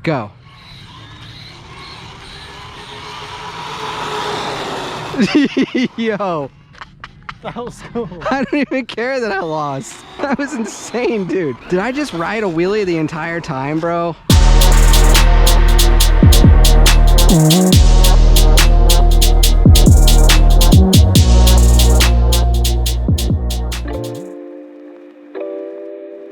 Go. Yo. That was cool. I don't even care that I lost. That was insane, dude. Did I just ride a wheelie the entire time, bro?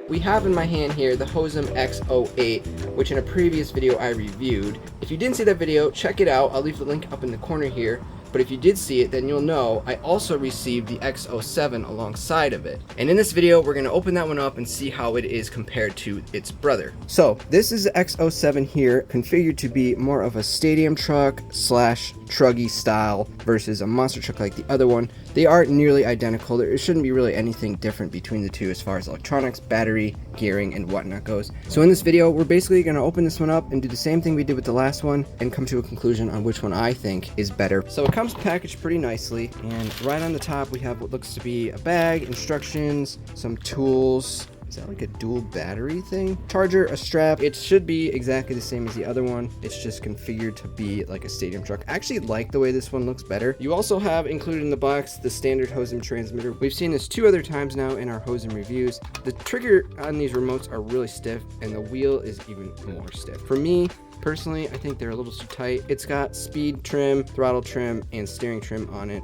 We have in my hand here the Hosim X08, which in a previous video I reviewed. If you didn't see that video, check it out. I'll leave the link up in the corner here. But if you did see it, then you'll know I also received the X07 alongside of it. And in this video, we're gonna open that one up and see how it is compared to its brother. So this is the X07 here, configured to be more of a stadium truck slash truggy style versus a monster truck like the other one. They are nearly identical. There shouldn't be really anything different between the two as far as electronics, battery, gearing, and whatnot goes. So in this video, we're basically gonna open this one up and do the same thing we did with the last one and come to a conclusion on which one I think is better. So it comes packaged pretty nicely, and right on the top we have what looks to be a bag, instructions, some tools. Is that like a dual battery thing? Charger, a strap. It should be exactly the same as the other one. It's just configured to be like a stadium truck. I actually like the way this one looks better. You also have included in the box the standard Hosim transmitter. We've seen this 2 other times now in our Hosim reviews. The trigger on these remotes are really stiff, and the wheel is even more stiff. For me, personally, I think they're a little too tight. It's got speed trim, throttle trim, and steering trim on it.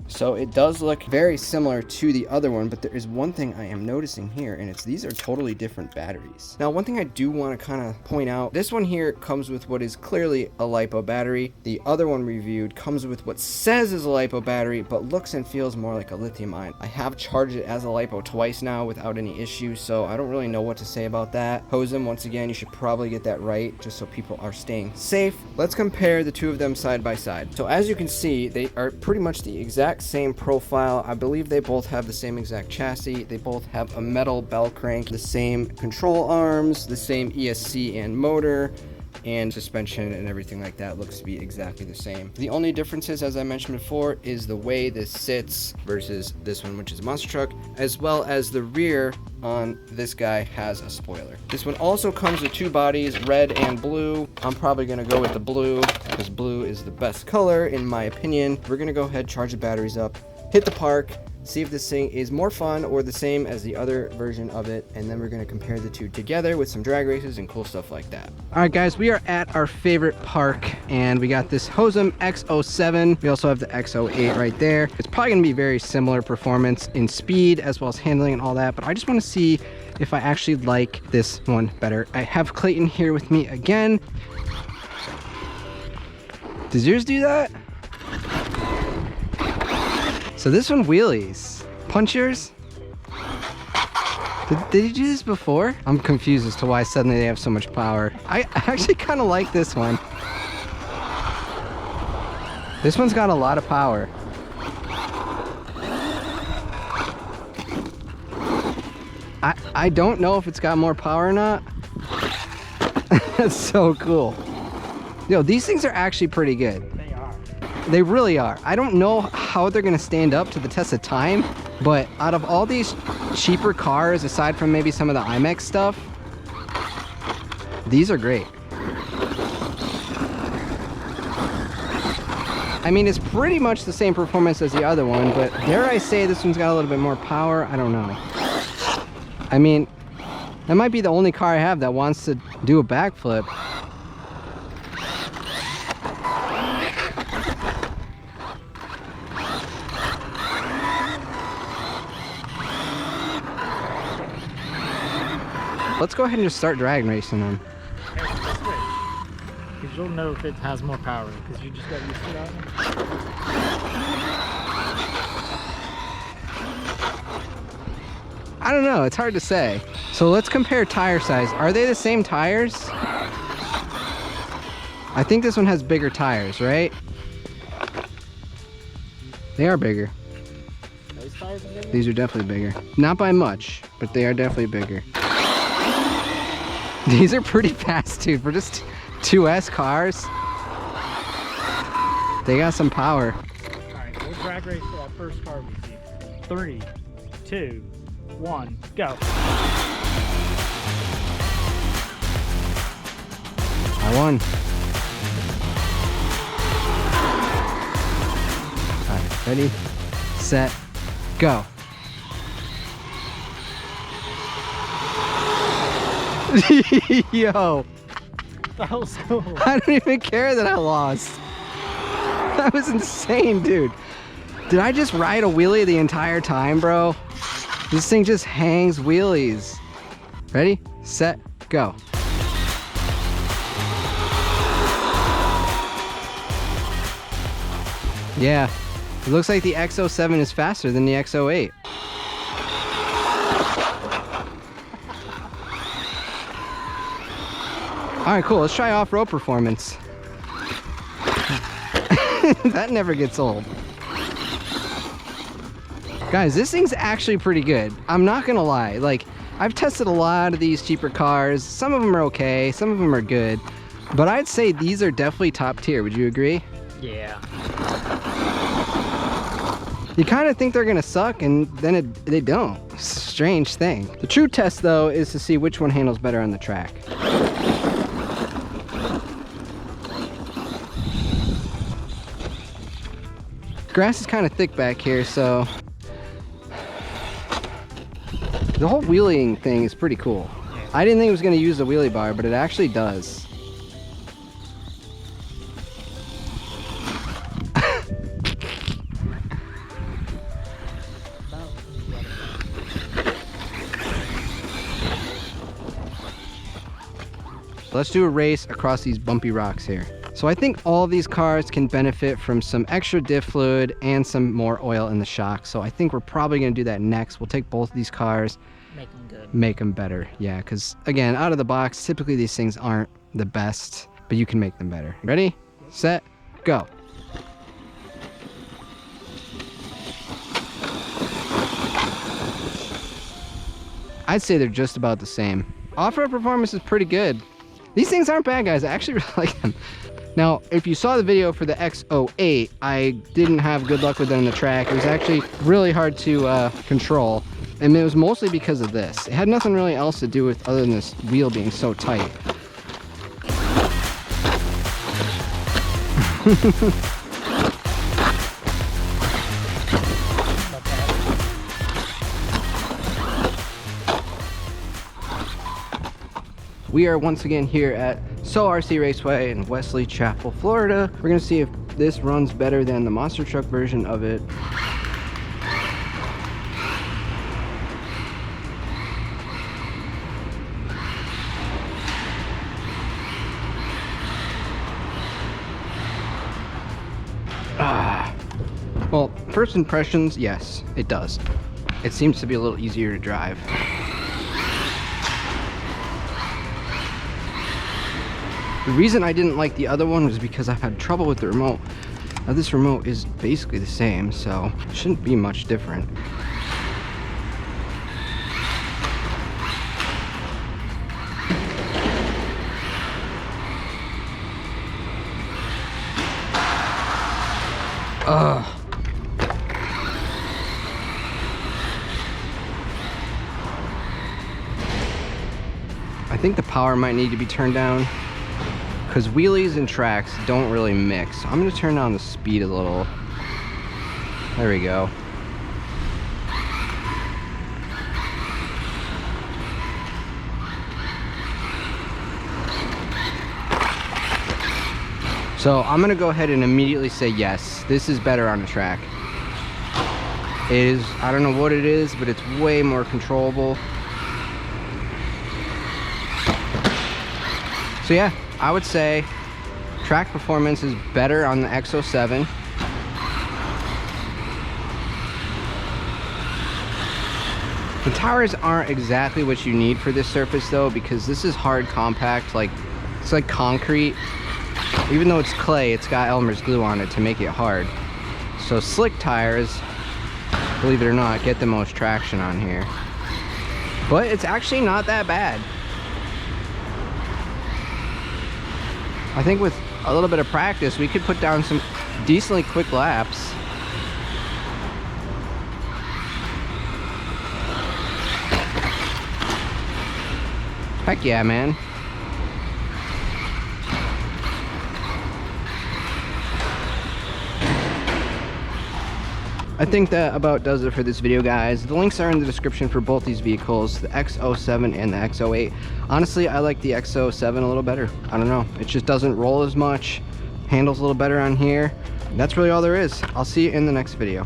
So it does look very similar to the other one, but there is one thing I am noticing here, and it's these are totally different batteries. Now, one thing I do want to kind of point out, this one here comes with what is clearly a LiPo battery. The other one reviewed comes with what says is a LiPo battery, but looks and feels more like a lithium ion. I have charged it as a LiPo twice now without any issues, so I don't really know what to say about that. Hosim, once again, you should probably get that right, just so people are staying safe. Let's compare the two of them side by side. So as you can see, they are pretty much the exact same profile. I believe they both have the same exact chassis. They both have a metal bell crank, the same control arms, the same ESC and motor, and suspension and everything like that looks to be exactly the same. The only differences, as I mentioned before, is the way this sits versus this one, which is a monster truck, as well as the rear on this guy has a spoiler. This one also comes with 2 bodies, red and blue. I'm probably gonna go with the blue because blue is the best color in my opinion. We're gonna go ahead, charge the batteries up, hit the park, see if this thing is more fun or the same as the other version of it, and then we're going to compare the two together with some drag races and cool stuff like that. All right, guys, we are at our favorite park, and we got this Hosim X07. We also have the X08 right there. It's probably going to be very similar performance in speed as well as handling and all that, but I just want to see if I actually like this one better. I have Clayton here with me again. Does yours do that? So this one wheelies. Punchers? Did you do this before? I'm confused as to why suddenly they have so much power. I actually kind of like this one. This one's got a lot of power. I don't know if it's got more power or not. That's so cool. Yo, these things are actually pretty good. They really are. I don't know how they're gonna stand up to the test of time, but out of all these cheaper cars, aside from maybe some of the IMEX stuff, these are great. I mean, it's pretty much the same performance as the other one, but dare I say this one's got a little bit more power? I don't know. I mean, that might be the only car I have that wants to do a backflip. Let's go ahead and just start drag racing them. Because you'll know if it has more power, because you just got used to that. I don't know, it's hard to say. So let's compare tire size. Are they the same tires? I think this one has bigger tires, right? They are bigger. Those tires are bigger? These are definitely bigger. Not by much, but they are definitely bigger. These are pretty fast, dude. For just 2S cars, they got some power. All right, we'll drag race that first car we see. 3, 2, 1, go. Try one. All right, ready, set, go. Yo. That was cool. I don't even care that I lost. That was insane, dude. Did I just ride a wheelie the entire time, bro? This thing just hangs wheelies. Ready, set, go. Yeah, it looks like the X07 is faster than the X08. All right, cool, let's try off-road performance. That never gets old. Guys, this thing's actually pretty good. I'm not gonna lie, like, I've tested a lot of these cheaper cars. Some of them are okay, some of them are good, but I'd say these are definitely top tier. Would you agree? Yeah. You kind of think they're gonna suck, and then they don't. It's a strange thing. The true test, though, is to see which one handles better on the track. Grass is kind of thick back here, so the whole wheeling thing is pretty cool. I didn't think it was going to use the wheelie bar, but it actually does. Let's do a race across these bumpy rocks here. So I think all of these cars can benefit from some extra diff fluid and some more oil in the shock. So I think we're probably going to do that next. We'll take both of these cars, Make them good. make them better. Yeah, because again, out of the box, typically these things aren't the best, but you can make them better. Ready, set, go. I'd say they're just about the same. Off-road performance is pretty good. These things aren't bad, guys. I actually really like them. Now, if you saw the video for the X08, I didn't have good luck with it on the track. It was actually really hard to control, and it was mostly because of this. It had nothing really else to do with other than this wheel being so tight. We are once again here at RC Raceway in Wesley Chapel, Florida. We're gonna see if this runs better than the monster truck version of it. Well, first impressions, yes, it does. It seems to be a little easier to drive. The reason I didn't like the other one was because I've had trouble with the remote. Now this remote is basically the same, so it shouldn't be much different. Ugh. I think the power might need to be turned down, because wheelies and tracks don't really mix. I'm gonna turn down the speed a little. There we go. So I'm gonna go ahead and immediately say yes, this is better on the track. It is, I don't know what it is, but it's way more controllable. So yeah, I would say track performance is better on the X07. The tires aren't exactly what you need for this surface though, because this is hard compact, like it's like concrete. Even though it's clay, it's got Elmer's glue on it to make it hard. So slick tires, believe it or not, get the most traction on here. But it's actually not that bad. I think with a little bit of practice, we could put down some decently quick laps. Heck yeah, man. I think that about does it for this video, guys. The links are in the description for both these vehicles, the X07 and the X08. Honestly, I like the X07 a little better. I don't know, it just doesn't roll as much, handles a little better on here. That's really all there is. I'll see you in the next video.